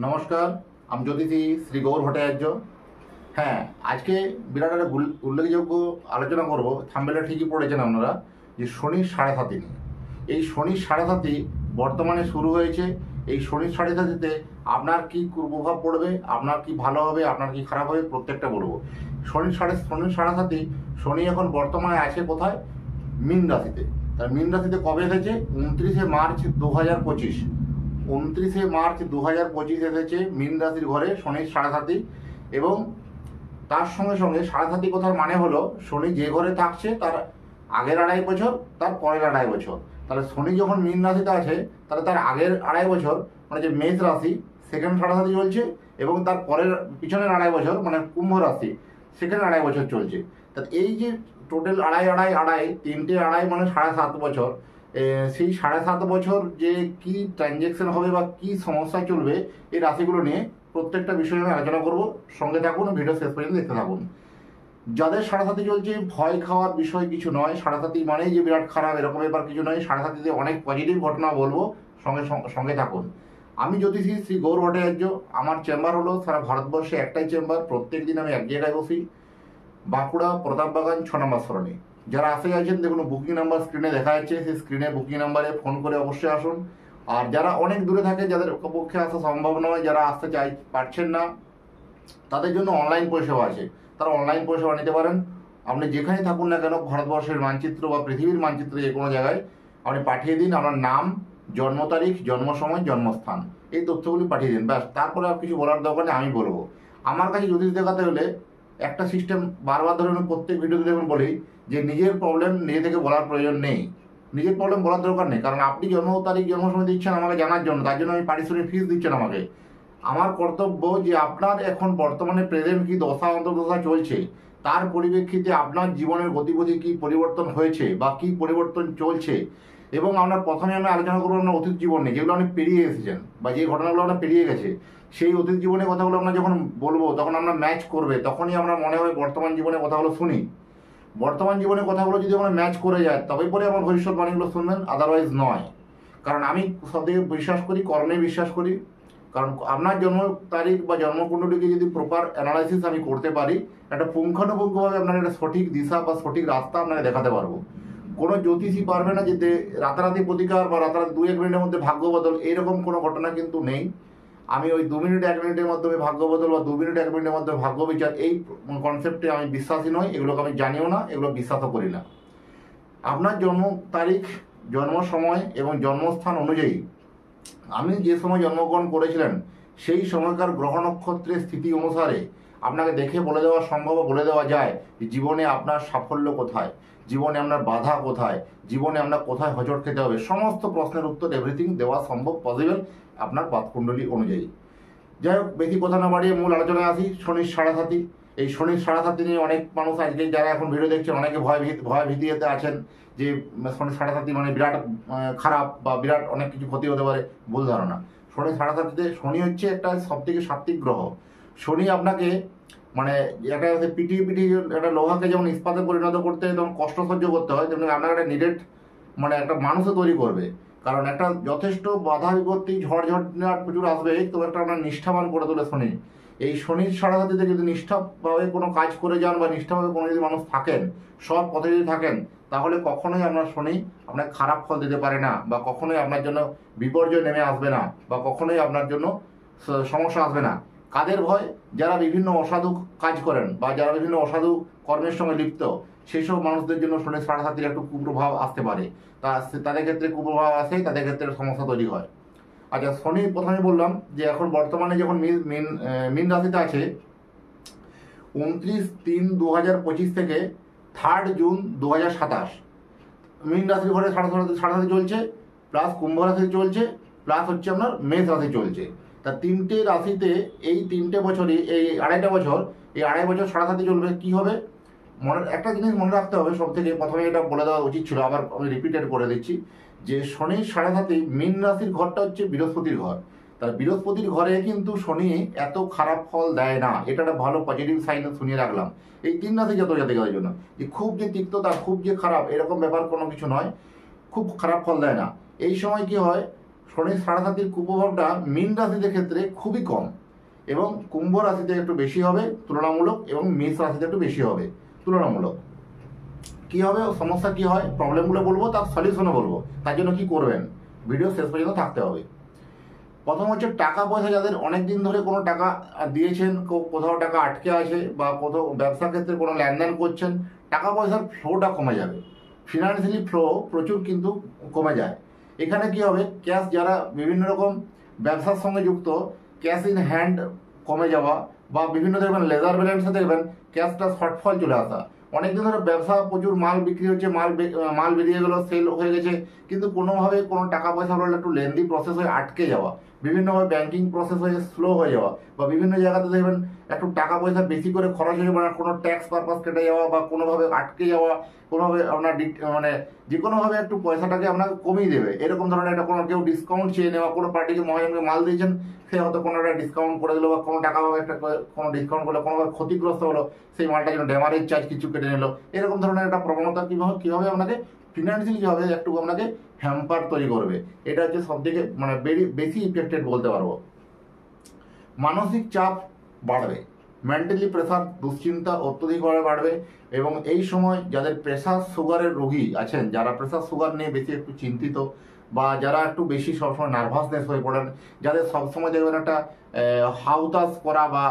নমস্কার, আমি জ্যোতিষী শ্রী গৌর ভট্টাচার্য। হ্যাঁ, আজকে বিরাট একটা উল্লেখযোগ্য আলোচনা করব। থাম্বনেলে ঠিকই পড়েছেন আপনারা যে শনির সাড়ে সাতি নিয়ে। এই শনির সাড়ে সাতি বর্তমানে শুরু হয়েছে। এই শনির সাড়ে সাতিতে আপনার কি প্রভাব পড়বে, আপনার কি ভালো হবে, আপনার কি খারাপ হবে, প্রত্যেকটা বলবো। শনির সাড়ে সাতি, শনি এখন বর্তমানে আছে কোথায়? মীন রাশিতে। তার মীন রাশিতে কবে এসেছে? 29শে মার্চ 2025। 29শে মার্চ 2025 এসেছে মীন রাশির ঘরে শনির সাড়ে সাতি। এবং তার সঙ্গে সঙ্গে সাড়ে সাতি কথার মানে হলো শনি যে ঘরে থাকছে তার আগের 2.5 বছর, তার পরের 2.5 বছর। তাহলে শনি যখন মীন রাশিতে আছে তাহলে তার আগের 2.5 বছর মানে যে মেষ রাশি সেখানে সাড়ে সাতি চলছে, এবং তার পরের পিছনের 2.5 বছর মানে কুম্ভ রাশি সেখানে 2.5 বছর চলছে। তা এই যে টোটাল তিনটে আড়াই মানে 7.5 বছর। সেই 7.5 বছর যে কি ট্রানজ্যাকশন হবে বা কি সমস্যা চলবে এই রাশিগুলো নিয়ে প্রত্যেকটা বিষয়ে আমি আলোচনা করব। সঙ্গে থাকুন, ভিডিও শেষ পর্যন্ত দেখতে থাকুন। যাদের সাড়ে সাতি চলছে ভয় খাওয়ার বিষয় কিছু নয়। সাড়ে সাতি মানেই যে বিরাট খারাপ এরকম ব্যাপার কিছু নয়। সাড়ে সাতিতে অনেক পজিটিভ ঘটনা বলবো, সঙ্গে থাকুন। আমি জ্যোতিষী শ্রী গৌর ভট্টাচার্য। আমার চেম্বার হলো সারা ভারতবর্ষে একটাই চেম্বার। প্রত্যেক দিন আমি এক জায়গায় বসি, বাঁকুড়া প্রতাপবাগান 6 নম্বর সরণি। যারা আসে আছেন দেখুন, বুকিং নাম্বার স্ক্রিনে দেখা যাচ্ছে, সেই স্ক্রিনে বুকিং নাম্বারে ফোন করে অবশ্যই আসুন। আর যারা অনেক দূরে থাকে, যাদের পক্ষে আসা সম্ভব নয়, যারা আসতে পারছেন না, তাদের জন্য অনলাইন পরিষেবা আছে। তারা অনলাইন পরিষেবা নিতে পারেন। আপনি যেখানেই থাকুন না কেন, ভারতবর্ষের মানচিত্র বা পৃথিবীর মানচিত্রে যে কোনো জায়গায় আপনি পাঠিয়ে দিন আপনার নাম, জন্ম তারিখ, জন্ম সময়, জন্মস্থান, এই তথ্যগুলি পাঠিয়ে দিন। ব্যাস, তারপরে আর কিছু বলার দরকার নেই, আমি বলবো। আমার কাছে জ্যোতিষ দেখাতে হলে একটা সিস্টেম বারবার ধরে আমি প্রত্যেক ভিডিওতে দেখুন বলি যে নিজের প্রবলেম নিজে থেকে বলার প্রয়োজন নেই। নিজের প্রবলেম বলার দরকার নেই, কারণ আপনি জন্ম তারিখ, জন্ম সময় দিচ্ছেন আমাকে জানার জন্য, তার জন্য আমি পারিশ্রমিক ফিস দিচ্ছেন আমাকে। আমার কর্তব্য যে আপনার এখন বর্তমানে প্রেজেন্ট কি দশা অন্তর্দশা চলছে, তার পরিপ্রেক্ষিতে আপনার জীবনের গতিবিধি কি পরিবর্তন হয়েছে বা কি পরিবর্তন চলছে। এবং আপনার প্রথমে আমি আলোচনা করবো আপনার অতীত জীবন নিয়ে, যেগুলো আপনি পেরিয়ে এসেছেন বা যে ঘটনাগুলো আপনার পেরিয়ে গেছে। সেই অতীত জীবনের কথাগুলো আমরা যখন বলবো তখন আমরা ম্যাচ করবে, তখনই আমরা মনে হয় বর্তমান জীবনের কথাগুলো শুনি। বর্তমান জীবনের কথাগুলো যদি আমরা ম্যাচ করে যায় তবেই পরে আমার ভবিষ্যৎবাণীগুলো শুনবেন, আদারওয়াইজ নয়। কারণ আমি সবথেকে বিশ্বাস করি, কর্মে বিশ্বাস করি। কারণ আপনার জন্ম তারিখ বা জন্মকুণ্ডলীকে যদি প্রপার অ্যানালাইসিস আমি করতে পারি, একটা পুঙ্খানুপুঙ্খভাবে আপনার একটা সঠিক দিশা বা সঠিক রাস্তা আপনাকে দেখাতে পারবো। কোনো জ্যোতিষী পারবে না যেতে রাতারাতি প্রতিকার বা রাতারাতি 2-1 মিনিটের মধ্যে ভাগ্য বদল, এইরকম কোনো ঘটনা কিন্তু নেই। আমি ওই 2 মিনিট 1 মিনিটের মাধ্যমে ভাগ্য বদল বা 2 মিনিট 1 মিনিটের মধ্যে ভাগ্য বিচার, এই কনসেপ্টে আমি বিশ্বাসী নই। এগুলোকে আমি জানিও না, এগুলো বিশ্বাসও করি না। আপনার জন্ম তারিখ, জন্ম সময় এবং জন্মস্থান অনুযায়ী আপনি যে সময় জন্মগ্রহণ করেছিলেন সেই সময়কার গ্রহ নক্ষত্রের স্থিতি অনুসারে আপনাকে দেখে বলে দেওয়া সম্ভব, বলে দেওয়া যায় যে জীবনে আপনার সাফল্য কোথায়, জীবনে আপনার বাধা কোথায়, জীবনে আপনার কোথায় হোঁচট খেতে হবে। সমস্ত প্রশ্নের উত্তর এভরিথিং দেওয়া সম্ভব, পসিবল আপনার পাতকুণ্ডলী অনুযায়ী। যাই হোক, বেশি কথা না বাড়িয়ে মূল আলোচনায় আসি। শনির সাড়ে সাতি। এই শনির সাড়ে সাতি নিয়ে অনেক মানুষ আজকে যারা এখন ভিডিও দেখছেন অনেকে ভয় ভীতিতে আছেন যে শনির সাড়ে সাতি মানে বিরাট খারাপ বা বিরাট অনেক কিছু ক্ষতি হতে পারে। ভুল ধারণা। শনির সাড়ে সাতিতে শনি হচ্ছে একটা সবথেকে সাত্ত্বিক গ্রহ। শনি আপনাকে মানে একটা পিটিয়ে একটা লোহাকে যেমন ইস্পাতে পরিণত করতে হয় তখন কষ্ট সহ্য করতে হয়, তেমনি আপনার একটা নিডেড মানে একটা মানুষও তৈরি করবে। কারণ একটা যথেষ্ট বাধা বিপত্তি ঝড়ঝট প্রচুর আসবে, তো একটা আপনার নিষ্ঠাবান করে তোলে শনি। এই শনির সাড়ে সাতিতে যদি নিষ্ঠাভাবে কোনো কাজ করে যান বা নিষ্ঠাভাবে কোনো যদি মানুষ থাকেন, সৎ পথে যদি থাকেন, তাহলে কখনোই আপনার শনি আপনার খারাপ ফল দিতে পারে না, বা কখনোই আপনার জন্য বিপর্যয় নেমে আসবে না, বা কখনোই আপনার জন্য সমস্যা আসবে না। কাদের ভয়? যারা বিভিন্ন অসাধু কাজ করেন বা যারা বিভিন্ন অসাধু কর্মের সঙ্গে লিপ্ত, সেই সব মানুষদের জন্য শনির সাড়ে সাতির একটু কুপ্রভাব আসতে পারে। তাদের ক্ষেত্রে কুপ্রভাব আসে, তাদের ক্ষেত্রে সমস্যা তৈরি হয়। আচ্ছা, শনি প্রথমে বললাম যে এখন বর্তমানে যখন মীন রাশিতে আছে 29/3/2025 থেকে 3 জুন 2027। মীন রাশির ঘরে সাড়ে সাতি চলছে, প্লাস কুম্ভ রাশি চলছে, প্লাস হচ্ছে আপনার মেষ রাশি চলছে। তা তিনটে রাশিতে এই 3 বছরই, এই 2.5 বছর, এই 2.5 বছর সাড়ে সাতি চলবে। কি হবে একটা জিনিস মনে রাখতে হবে সব থেকে প্রথমে, এটা বলে দেওয়া উচিত ছিল, আবার আমি রিপিটেড করে দিচ্ছি যে শনির সাড়ে সাতি মীন রাশির ঘরটা হচ্ছে বৃহস্পতির ঘর। তার বৃহস্পতির ঘরে কিন্তু শনি এত খারাপ ফল দেয় না। এটা একটা ভালো পজিটিভ সাইন শুনিয়ে রাখলাম এই 3 রাশি জাতকের জন্য, যে খুব যে তিক্ততা, খুব যে খারাপ এরকম ব্যাপার কোনো কিছু নয়। খুব খারাপ ফল দেয় না। এই সময় কি হয়, শনির সাড়ে সাতির কুপ্রভাবটা মীন রাশিদের ক্ষেত্রে খুবই কম, এবং কুম্ভ রাশিতে একটু বেশি হবে তুলনামূলক, এবং মেষ রাশিতে একটু বেশি হবে তুলনামূলক। কি হবে, সমস্যা কি হয়, প্রবলেমগুলো বলবো, তার সলিউশনও বলবো, তার জন্য কি করবেন, ভিডিও শেষ পর্যন্ত থাকতে হবে। প্রথম হচ্ছে টাকা পয়সা, যাদের অনেক দিন ধরে কোনো টাকা দিয়েছেন, কোথাও টাকা আটকে আছে, বা কোথাও ব্যবসা ক্ষেত্রে কোনো লেনদেন করছেন, টাকা পয়সার ফ্লোটা কমে যাবে, ফিনান্সিয়ালি ফ্লো প্রচুর কিন্তু কমে যায়। এখানে কি হবে, ক্যাশ যারা বিভিন্ন রকম ব্যবসার সঙ্গে যুক্ত, ক্যাশ ইন হ্যান্ড কমে যাওয়া, বা বিভিন্ন দেখবেন লেজার ব্যালেন্সে দেখবেন ক্যাশটা শর্টফল চলে আসা। অনেকদিন ধরে ব্যবসা প্রচুর মাল বিক্রি হচ্ছে, মাল বেরিয়ে গেলো, সেল হয়ে গেছে, কিন্তু কোনোভাবে কোনো টাকা পয়সা হলে একটু লেন্দি প্রসেস হয়ে আটকে যাওয়া, বিভিন্নভাবে ব্যাংকিং প্রসেস হয়ে স্লো হয়ে যাওয়া, বা বিভিন্ন জায়গাতে দেখবেন একটু টাকা পয়সা বেশি করে খরচ হয়ে যাওয়া, কোনো ট্যাক্স পারপাস কেটে যাওয়া, বা কোনোভাবে আটকে যাওয়া, কোনোভাবে আপনার মানে যে কোনোভাবে একটু পয়সাটাকে আপনাকে কমিয়ে দেবে, এরকম ধরনের একটা কোনো কেউ ডিসকাউন্ট চেয়ে নেওয়া, কোনো পার্টিকে মহাজনকে মাল দিয়েছেন, সে হয়তো কোনো একটা ডিসকাউন্ট করে দিল, বা কোনো টাকাভাবে একটা কোনো ডিসকাউন্ট করলো, কোনোভাবে ক্ষতিগ্রস্ত হলো, সেই মালটা যেন ড্যামারেজ চার্জ কিছু কেটে নিল, এরকম ধরনের একটা প্রবণতা কীভাবে আপনাকে ফিনান্সিয়ালি কীভাবে একটু আপনাকে হ্যাম্পার তৈরি করবে। এটা হচ্ছে সবথেকে মানে বেশি ইফেক্টেড বলতে পারবো। মানসিক চাপ বাড়বে, মেন্টালি প্রেশার, দুশ্চিন্তা অত্যধিকভাবে বাড়বে, এবং এই সময় যাদের প্রেশার সুগারের রোগী আছেন, যারা প্রেশার সুগার নিয়ে বেশি একটু চিন্তিত, বা যারা একটু বেশি সবসময় নার্ভাসনেস হয়ে পড়েন, যাদের সবসময় দেখবেন একটা হাউতাস করা বা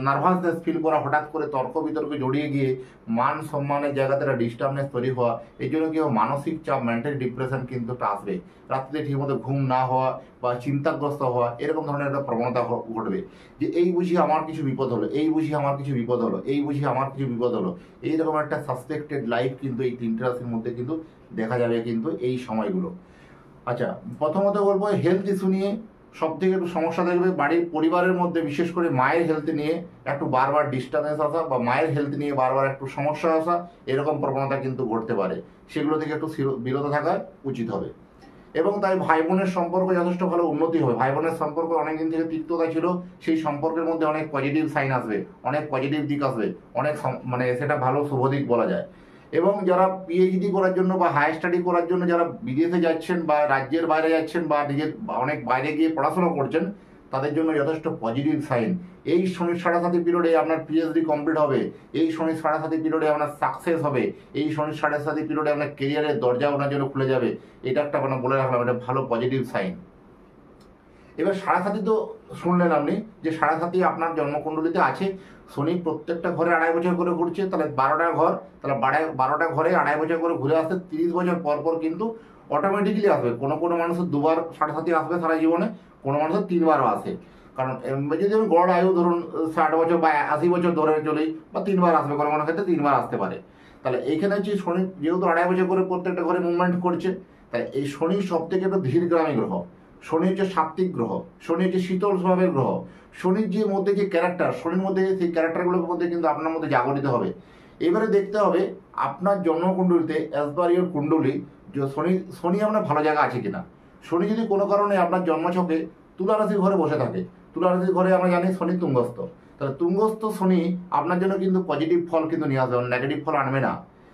নার্ভাসনেস ফিল করা, হঠাৎ করে তর্ক বিতর্কে জড়িয়ে গিয়ে মান সম্মানের জায়গাতে একটা ডিস্টার্বনেস তৈরি হওয়া, এই জন্য কি মানসিক চাপ, মেন্টাল ডিপ্রেশন কিন্তু একটা আসবে, রাত্রিতে ঠিকমতো ঘুম না হওয়া বা চিন্তাগ্রস্ত হওয়া, এরকম ধরনের একটা প্রবণতা ঘটবে, যে এই বুঝি আমার কিছু বিপদ হলো, এই বুঝি আমার কিছু বিপদ হলো, এই বুঝি আমার কিছু বিপদ হলো, এইরকম একটা সাসপেক্টেড লাইফ কিন্তু এই তিনটে রাশির মধ্যে কিন্তু দেখা যাবে কিন্তু এই সময়গুলো। আচ্ছা, প্রথমত বলবো হেলথ ইস্যু নিয়ে সব থেকে একটু সমস্যা দেখবে, বাড়ির পরিবারের মধ্যে বিশেষ করে মায়ের হেলথ নিয়ে একটু বারবার ডিস্টার্বেন্স আসা, বা মায়ের হেলথ নিয়ে বারবার একটু সমস্যা আসা, এরকম প্রবণতা কিন্তু ঘটতে পারে, সেগুলো থেকে একটু বিরত থাকা উচিত হবে। এবং তাই ভাই বোনের সম্পর্ক যথেষ্ট ভালো উন্নতি হবে, ভাই বোনের সম্পর্ক অনেকদিন থেকে তিক্ততা ছিল, সেই সম্পর্কের মধ্যে অনেক পজিটিভ সাইন আসবে, অনেক পজিটিভ দিক আসবে, অনেক মানে সেটা ভালো শুভ দিক বলা যায়। এবং যারা পিএইচডি করার জন্য বা হায়ার স্টাডি করার জন্য যারা বিদেশে যাচ্ছেন, বা রাজ্যের বাইরে যাচ্ছেন, বা নিজের অনেক বাইরে গিয়ে পড়াশোনা করছেন, তাদের জন্য যথেষ্ট পজিটিভ সাইন। এই শনির সাড়ে সাতি পিরিয়ডে আপনার পিএইচডি কমপ্লিট হবে, এই শনির সাড়ে সাতি পিরিয়ডে আপনার সাকসেস হবে, এই শনির সাড়ে সাতি পিরিয়ডে আপনার কেরিয়ারের দরজা আপনার জন্য খুলে যাবে, এটা একটা আপনার বলে রাখলাম, এটা ভালো পজিটিভ সাইন। এবার সাড়ে সাতি তো শুনলেন আপনি, যে সাড়ে সাতি আপনার জন্মকুণ্ডলিতে আছে, শনি প্রত্যেকটা ঘরে 2.5 বছর করে ঘুরছে, তাহলে 12টা ঘর, তাহলে 12টা ঘরে 2.5 বছর করে ঘুরে আসতে 30 বছর পর পর কিন্তু অটোমেটিক্যালি আসবে। কোনো কোনো মানুষের 2বার সাড়ে সাতি আসবে সারা জীবনে, কোনো মানুষের 3বারও আসে, কারণ যদি আমি গড় আয়ু ধরুন 60 বছর বা 80 বছর ধরে চলি, বা 3বার আসবে, কোনো কোনো ক্ষেত্রে 3বার আসতে পারে। তাহলে এইখানে হচ্ছে শনি যেহেতু 2.5 বছর করে প্রত্যেকটা ঘরে মুভমেন্ট করছে, তাহলে এই শনি সব থেকে একটা ধীরগ্রামী গ্রহ, শনি হচ্ছে সাত্ত্বিক গ্রহ, শনি হচ্ছে শীতল স্বভাবের গ্রহ, শনির যে মধ্যে যে ক্যারেক্টার, শনির মধ্যে সেই ক্যারেক্টারগুলোর মধ্যে কিন্তু আপনার মধ্যে জাগরিত হবে। এবারে দেখতে হবে আপনার জন্মকুণ্ডলিতে অ্যাজ পার ইউর কুণ্ডলী, যে শনি আপনার ভালো জায়গা আছে কিনা। শনি যদি কোনো কারণে আপনার জন্মছকে তুলা রাশির ঘরে বসে থাকে, তুলা রাশির ঘরে আমরা জানি শনি তুঙ্গস্থ, তাহলে তুঙ্গস্থ শনি আপনার জন্য কিন্তু পজিটিভ ফল কিন্তু নিয়ে আসবে, নেগেটিভ ফল আনবে না।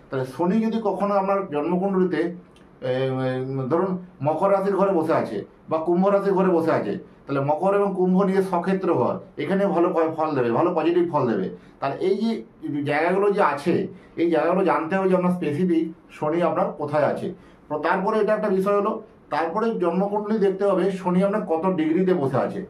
তাহলে শনি যদি কখনো আপনার জন্মকুণ্ডলিতে ধরুন মকর রাশির ঘরে বসে আছে, বা কুম্ভ রাশির ঘরে বসে আছে, তাহলে মকর এবং কুম্ভ নিয়ে সক্ষেত্র ঘর, এখানে ভালো ফল দেবে, ভালো পজিটিভ ফল দেবে। তাহলে এই যে জায়গাগুলো যে আছে, এই জায়গাগুলো জানতে হবে যে আপনার স্পেসিফিক শনি আপনার কোথায় আছে। তারপরে এটা একটা বিষয় হলো, তারপরে জন্মকুণ্ডলী দেখতে হবে শনি আপনার কত ডিগ্রিতে বসে আছে,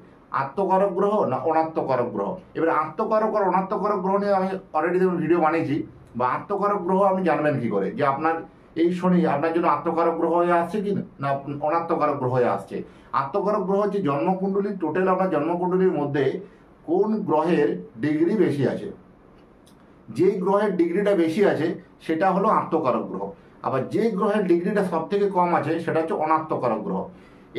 আত্মকারক গ্রহ না অনাত্মকারক গ্রহ। এবার আত্মকারক আর অনাত্মকারক গ্রহ নিয়ে আমি অলরেডি ভিডিও বানিয়েছি, বা আত্মকারক গ্রহ আপনি জানবেন কি করে যে আপনার এই শনি আপনার জন্য আত্মকারক গ্রহ হয়ে আসছে কি না অনাত্মকারক গ্রহ হয়ে আসছে। আত্মকারক গ্রহ হচ্ছে জন্মকুণ্ডলীর টোটাল আপনার জন্মকুণ্ডলীর মধ্যে কোন গ্রহের ডিগ্রি বেশি আছে, যে গ্রহের ডিগ্রিটা বেশি আছে সেটা হলো আত্মকারক গ্রহ, আবার যে গ্রহের ডিগ্রিটা সব থেকে কম আছে সেটা হচ্ছে অনাত্মকারক গ্রহ।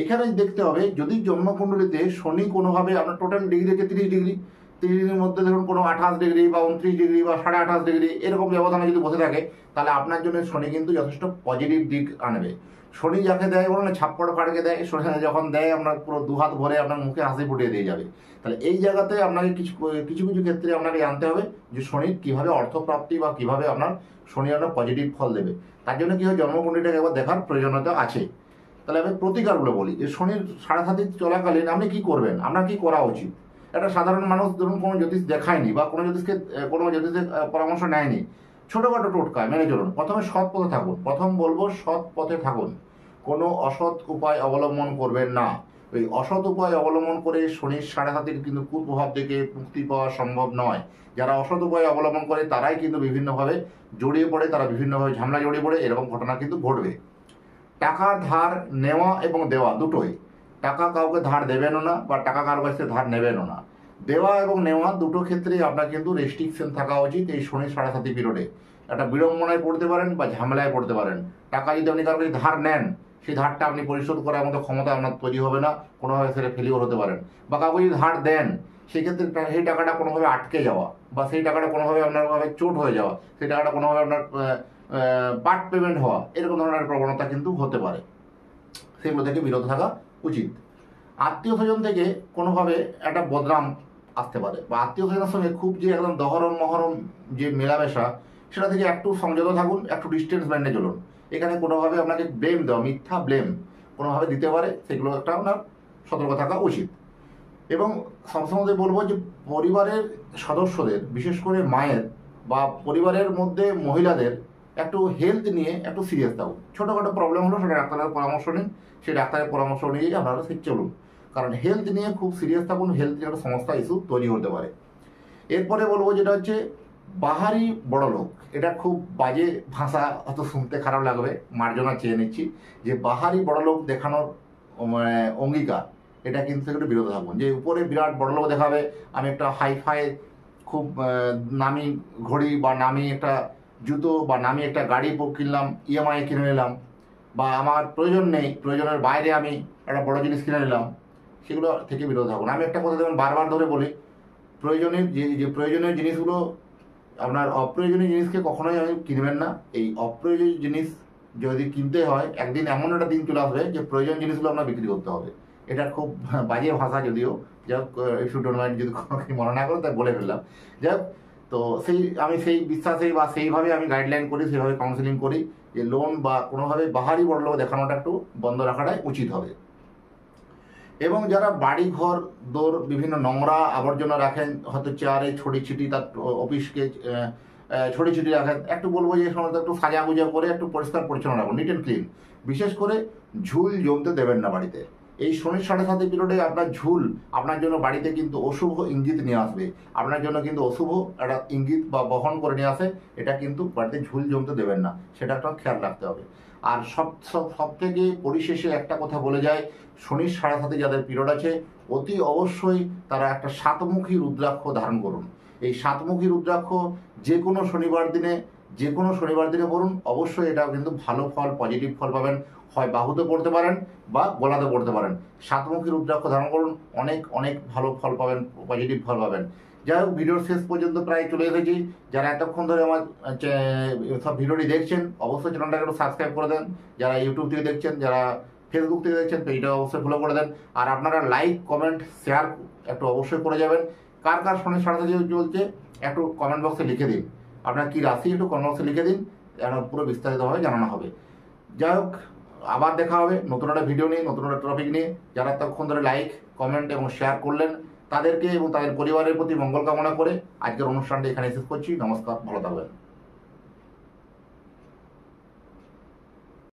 এখানে দেখতে হবে যদি জন্মকুণ্ডলীতে শনি কোনোভাবে আপনার টোটাল ডিগ্রি হচ্ছে 30 ডিগ্রি, 30 ডিগ্রির মধ্যে ধরুন কোনো 28 ডিগ্রি বা 29 ডিগ্রি বা 28.5 ডিগ্রি এরকম ব্যবধানে যদি বসে থাকে, তাহলে আপনার জন্য শনি কিন্তু যথেষ্ট পজিটিভ দিক আনবে। শনি যাকে দেয় বলো না ছাপ্পড় ফাড়কে দেয়, শনি যখন দেয় আপনার পুরো 2 হাত ভরে আপনার মুখে হাসি ফুটিয়ে দিয়ে যাবে। তাহলে এই জায়গাতে আপনাকে কিছু কিছু ক্ষেত্রে আপনাকে জানতে হবে যে শনির কীভাবে অর্থপ্রাপ্তি বা কীভাবে আপনার শনি আপনার পজিটিভ ফল দেবে। তার জন্য কী হয় জন্মকুণ্ডলীটাকে একবার দেখার প্রয়োজনীয়তা আছে। তাহলে আমি প্রতিকারগুলো বলি যে শনির সাড়ে সাতি চলাকালীন আপনি কি করবেন, আপনার কি করা উচিত। একটা সাধারণ মানুষ ধরুন কোনো জ্যোতিষ দেখায়নি বা কোনো জ্যোতিষের পরামর্শ নেয়নি, ছোটোখাটো টোটকা মেনে চলুন। প্রথমে সৎ পথে থাকুন, প্রথম বলবো সৎ পথে থাকুন, কোনো অসৎ উপায় অবলম্বন করবেন না। ওই অসৎ উপায় অবলম্বন করে শনির সাড়ে সাতির কিন্তু কুপ্রভাব থেকে মুক্তি পাওয়া সম্ভব নয়। যারা অসৎ উপায় অবলম্বন করে তারাই কিন্তু বিভিন্নভাবে জড়িয়ে পড়ে, তারা বিভিন্নভাবে ঝামেলা জড়িয়ে পড়ে, এরকম ঘটনা কিন্তু ঘটবে। টাকার ধার নেওয়া এবং দেওয়া দুটোই, টাকা কাউকে ধার দেবেনও না বা টাকা কারোর কাছে ধার নেবেনও না। দেওয়া এবং নেওয়া দুটো ক্ষেত্রেই আপনার কিন্তু রেস্ট্রিকশন থাকা উচিত এই শনি সাড়ে সাতি পিরিয়ডে। একটা বিড়ম্বনায় পড়তে পারেন বা ঝামেলায় পড়তে পারেন। টাকা যদি আপনি কারোর কাছে ধার নেন, সেই ধারটা আপনি পরিশোধ করার মতো ক্ষমতা আপনার তৈরি হবে না, কোনোভাবে সেটা ফেলিওর হতে পারেন। বা কাউকে যদি ধার দেন, সেক্ষেত্রে সেই টাকাটা কোনোভাবে আটকে যাওয়া বা সেই টাকাটা কোনোভাবে আপনার চোট হয়ে যাওয়া, সেই টাকাটা কোনোভাবে আপনার পার্ট পেমেন্ট হওয়া, এরকম ধরনের প্রবণতা কিন্তু হতে পারে। সেগুলো থেকে বিরত থাকা উচিত। আত্মীয় স্বজন থেকে কোনোভাবে একটা বদনাম আসতে পারে, বা আত্মীয় স্বজনের সঙ্গে খুব যে একদম দহরম মহরম যে মেলামেশা, সেটা থেকে একটু সংযত থাকুন, একটু ডিস্টেন্স মেনটেন চলুন। এখানে কোনোভাবে আপনাকে ব্লেম দেওয়া, মিথ্যা ব্লেম কোনোভাবে দিতে পারে, সেগুলো একটা আপনার সতর্ক থাকা উচিত। এবং সবসময় বলবো যে পরিবারের সদস্যদের, বিশেষ করে মায়ের বা পরিবারের মধ্যে মহিলাদের একটু হেলথ নিয়ে একটু সিরিয়াস থাকুন। ছোটোখাটো প্রবলেম হলো সেটা ডাক্তারের পরামর্শ নিন, সেই ডাক্তারের পরামর্শ নিয়েই আপনারা ঠিক চলুন। কারণ হেলথ নিয়ে খুব সিরিয়াস থাকুন, হেলথ নিয়ে একটা সমস্যা ইস্যু তৈরি হতে পারে। এরপরে বলবো যেটা হচ্ছে বাহারি বড় লোক। এটা খুব বাজে ভাষা, হয়তো শুনতে খারাপ লাগবে, মার্জনা চেয়ে নিচ্ছি, যে বাহারি বড় লোক দেখানোর মানে অঙ্গীকার, এটা কিন্তু একটু বিরত থাকুন। যে উপরে বিরাট বড় লোক দেখাবে, আমি একটা হাইফাই খুব নামি ঘড়ি বা নামি একটা জুতো বা নামি একটা গাড়ি কিনলাম, ইএমআই কিনে নিলাম, বা আমার প্রয়োজন নেই, প্রয়োজনের বাইরে আমি একটা বড় জিনিস কিনে নিলাম, সেগুলো থেকে বিরত থাকুন। আমি একটা কথা যেমন বারবার ধরে বলি, প্রয়োজনীয় যে প্রয়োজনীয় জিনিসগুলো, আপনার অপ্রয়োজনীয় জিনিসকে কখনোই আমি কিনবেন না। এই অপ্রয়োজনীয় জিনিস যদি কিনতে হয়, একদিন এমন একটা দিন চলে আসবে যে প্রয়োজন জিনিসগুলো আপনার বিক্রি করতে হবে। এটা খুব বাজে ভাষা, যদিও যাই হোক, ইফ ইউ ডোন্ট মাইন্ড, যদি কোনো কিছু মনে না করো তাই বলে ফেললাম। যাই হোক, তো আমি সেই বিশ্বাসে বা সেইভাবে আমি গাইডলাইন করি, সেইভাবে কাউন্সিলিং করি যে লোন বা কোনোভাবে বাহারি বড়লোক দেখানোটা একটু বন্ধ রাখাটাই উচিত হবে। এবং যারা বাড়ি ঘর দোর বিভিন্ন নোংরা আবর্জনা রাখেন, হয়তো চেয়ারে ছড়ি ছিটি, তার অফিসকে ছড়ি ছিটি রাখেন, একটু বলবো যে সমস্ত একটু সাজা গুজা করে একটু পরিষ্কার পরিচ্ছন্ন রাখুন, নিট অ্যান্ড ক্লিন। বিশেষ করে ঝুল জমতে দেবেন না বাড়িতে। এই শনির সাড়ে সাতি পিরিয়ডে আপনার ঝুল আপনার জন্য বাড়িতে কিন্তু অশুভ ইঙ্গিত নিয়ে আসবে, আপনার জন্য কিন্তু অশুভ একটা ইঙ্গিত বা বহন করে নিয়ে আসে। এটা কিন্তু বাড়িতে ঝুল জমতে দেবেন না, সেটা একটা খেয়াল রাখতে হবে। আর সব থেকে পরিশেষে একটা কথা বলে যায়, শনির সাড়ে সাতি যাদের পিরিয়ড আছে, অতি অবশ্যই তারা একটা সাতমুখী রুদ্রাক্ষ ধারণ করুন। এই সাতমুখী রুদ্রাক্ষ যে কোনো শনিবার দিনে পড়ুন, অবশ্যই এটা কিন্তু ভালো ফল, পজিটিভ ফল পাবেন। হয় বাহুতে পড়তে পারেন বা গলাতে পড়তে পারেন, সাতমুখী রুদ্রাক্ষ ধারণ করুন, অনেক অনেক ভালো ফল পাবেন, পজিটিভ ফল পাবেন। যাই হোক, ভিডিওর শেষ পর্যন্ত প্রায় চলে এসেছি। যারা এতক্ষণ ধরে আমার সব ভিডিওটি দেখছেন, অবশ্যই চ্যানেলটাকে একটু সাবস্ক্রাইব করে দেন। যারা ইউটিউব থেকে দেখছেন, যারা ফেসবুক থেকে দেখছেন, পেজটা অবশ্যই ফলো করে দেন। আর আপনারা লাইক, কমেন্ট, শেয়ার একটু অবশ্যই করে যাবেন। কার কার শনির সাড়ে সাতি চলছে একটু কমেন্ট বক্সে লিখে দিন, আপনার কি রাশি একটু কমেন্ট বক্সে লিখে দিন, পুরো বিস্তারিতভাবে জানানো হবে। যাই হোক, আবার দেখা হবে নতুন একটা ভিডিও নিয়ে, নতুন একটা টপিক নিয়ে। যারা এতক্ষণ ধরে লাইক, কমেন্ট এবং শেয়ার করলেন, তাদেরকে এবং তাদের পরিবারের প্রতি মঙ্গল কামনা করে আজকের অনুষ্ঠানটি এখানে শেষ করছি। নমস্কার, ভালো থাকবেন।